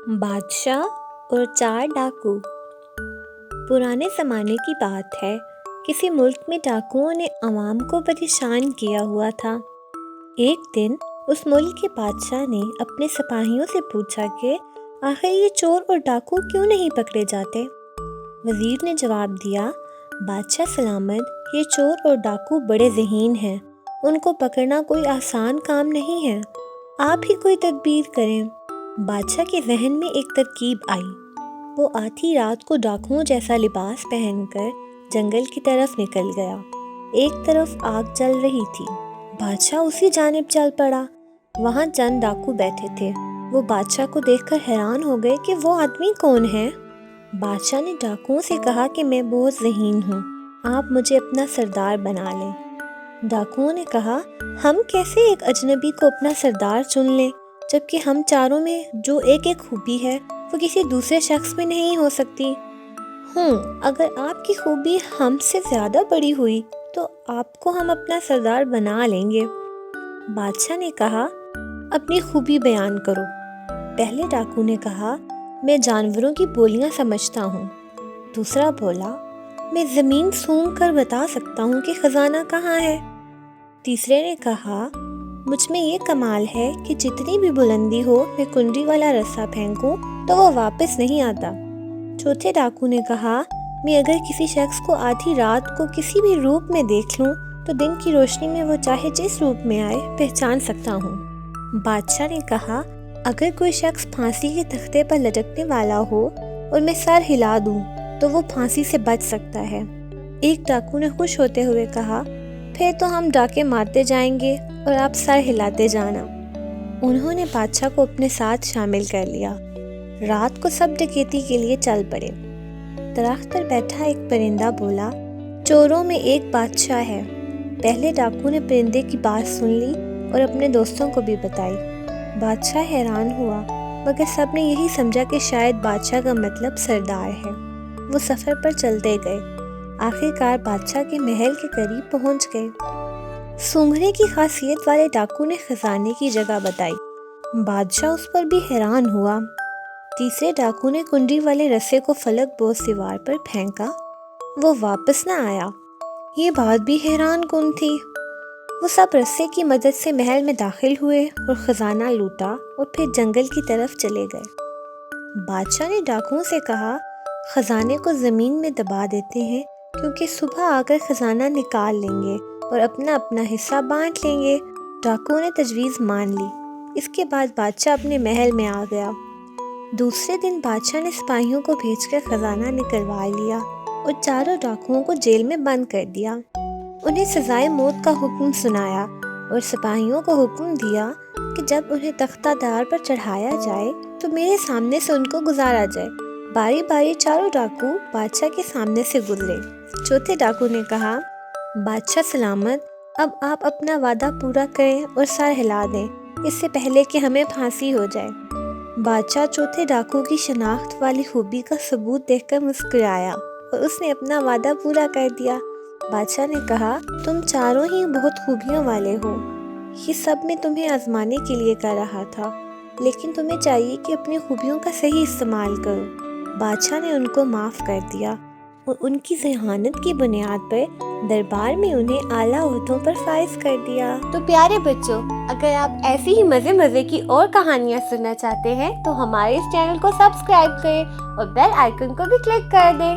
بادشاہ اور 4 ڈاکو۔ پرانے زمانے کی بات ہے، کسی ملک میں ڈاکوؤں نے عوام کو پریشان کیا ہوا تھا۔ ایک دن اس ملک کے بادشاہ نے اپنے سپاہیوں سے پوچھا کہ آخر یہ چور اور ڈاکو کیوں نہیں پکڑے جاتے؟ وزیر نے جواب دیا، بادشاہ سلامت، یہ چور اور ڈاکو بڑے ذہین ہیں، ان کو پکڑنا کوئی آسان کام نہیں ہے، آپ ہی کوئی تدبیر کریں۔ بادشاہ کے ذہن میں ایک ترکیب آئی۔ وہ آدھی رات کو ڈاکوؤں جیسا لباس پہن کر جنگل کی طرف نکل گیا۔ ایک طرف آگ جل رہی تھی، بادشاہ اسی جانب چل پڑا۔ وہاں چند ڈاکو بیٹھے تھے، وہ بادشاہ کو دیکھ کر حیران ہو گئے کہ وہ آدمی کون ہے۔ بادشاہ نے ڈاکوؤں سے کہا کہ میں بہت ذہین ہوں، آپ مجھے اپنا سردار بنا لیں۔ ڈاکوؤں نے کہا، ہم کیسے ایک اجنبی کو اپنا سردار چن لیں، جبکہ ہم چاروں میں جو ایک خوبی ہے وہ کسی دوسرے شخص میں نہیں ہو سکتی۔ اگر آپ کی خوبی ہم سے زیادہ بڑی ہوئی تو آپ کو ہم اپنا سردار بنا لیں گے۔ بادشاہ نے کہا، اپنی خوبی بیان کرو۔ پہلے ڈاکو نے کہا، میں جانوروں کی بولیاں سمجھتا ہوں۔ دوسرا بولا، میں زمین سونگھ کر بتا سکتا ہوں کہ خزانہ کہاں ہے۔ تیسرے نے کہا، مجھ میں یہ کمال ہے کہ جتنی بھی بلندی ہو میں کنڈی والا رسہ پھینکوں تو وہ واپس نہیں آتا۔ چوتھے ڈاکو نے کہا، میں اگر کسی شخص کو آدھی رات کو کسی بھی روپ میں دیکھ لوں تو دن کی روشنی میں وہ چاہے جس روپ میں آئے پہچان سکتا ہوں۔ بادشاہ نے کہا، اگر کوئی شخص پھانسی کے تختے پر لٹکنے والا ہو اور میں سر ہلا دوں تو وہ پھانسی سے بچ سکتا ہے۔ ایک ڈاکو نے خوش ہوتے ہوئے کہا، پھر تو ہم ڈاکے مارتے جائیں گے اور آپ سر ہلاتے جانا۔ انہوں نے بادشاہ کو اپنے ساتھ شامل کر لیا۔ رات کو سب ڈکیتی کے لیے چل پڑے۔ درخت پر بیٹھا ایک پرندہ بولا، چوروں میں ایک بادشاہ ہے۔ پہلے ڈاکو نے پرندے کی بات سن لی اور اپنے دوستوں کو بھی بتائی۔ بادشاہ حیران ہوا، مگر سب نے یہی سمجھا کہ شاید بادشاہ کا مطلب سردار ہے۔ وہ سفر پر چلتے گئے، آخرکار بادشاہ کے محل کے قریب پہنچ گئے۔ سونگھنے کی خاصیت والے ڈاکو نے خزانے کی جگہ بتائی۔ بادشاہ اس پر بھی حیران ہوا۔ تیسرے ڈاکو نے کنڈی والے رسے کو فلک بوز دیوار پر پھینکا، وہ واپس نہ آیا۔ یہ بات بھی حیران کن تھی۔ وہ سب رسے کی مدد سے محل میں داخل ہوئے اور خزانہ لوٹا اور پھر جنگل کی طرف چلے گئے۔ بادشاہ نے ڈاکوؤں سے کہا، خزانے کو زمین میں دبا دیتے ہیں کیونکہ صبح آ کر خزانہ نکال لیں گے اور اپنا اپنا حصہ بانٹ لیں گے۔ ڈاکوؤں نے تجویز مان لی۔ اس کے بعد بادشاہ اپنے محل میں آ گیا۔ دوسرے دن بادشاہ نے سپاہیوں کو بھیج کر خزانہ نکلوا لیا اور چاروں ڈاکوؤں کو جیل میں بند کر دیا۔ انہیں سزائے موت کا حکم سنایا اور سپاہیوں کو حکم دیا کہ جب انہیں تختہ دار پر چڑھایا جائے تو میرے سامنے سے ان کو گزارا جائے۔ باری باری چاروں ڈاکو بادشاہ کے سامنے سے گزرے۔ چوتھے ڈاکو نے کہا، بادشاہ سلامت، اب آپ اپنا وعدہ پورا کریں اور سر ہلا دیں، اس سے پہلے کہ ہمیں پھانسی ہو جائے۔ بادشاہ چوتھے ڈاکو کی شناخت والی خوبی کا ثبوت دیکھ کر مسکرایا اور اس نے اپنا وعدہ پورا کر دیا۔ بادشاہ نے کہا، تم چاروں ہی بہت خوبیوں والے ہو، یہ سب میں تمہیں آزمانے کے لیے کر رہا تھا، لیکن تمہیں چاہیے کہ اپنی خوبیوں کا صحیح استعمال کرو۔ بادشاہ نے ان کو معاف کر دیا اور ان کی ذہانت کی بنیاد پر دربار میں انہیں اعلیٰ عہدوں پر فائز کر دیا۔ تو پیارے بچوں، اگر آپ ایسی ہی مزے کی اور کہانیاں سننا چاہتے ہیں تو ہمارے اس چینل کو سبسکرائب کریں اور بیل آئیکن کو بھی کلک کر دیں۔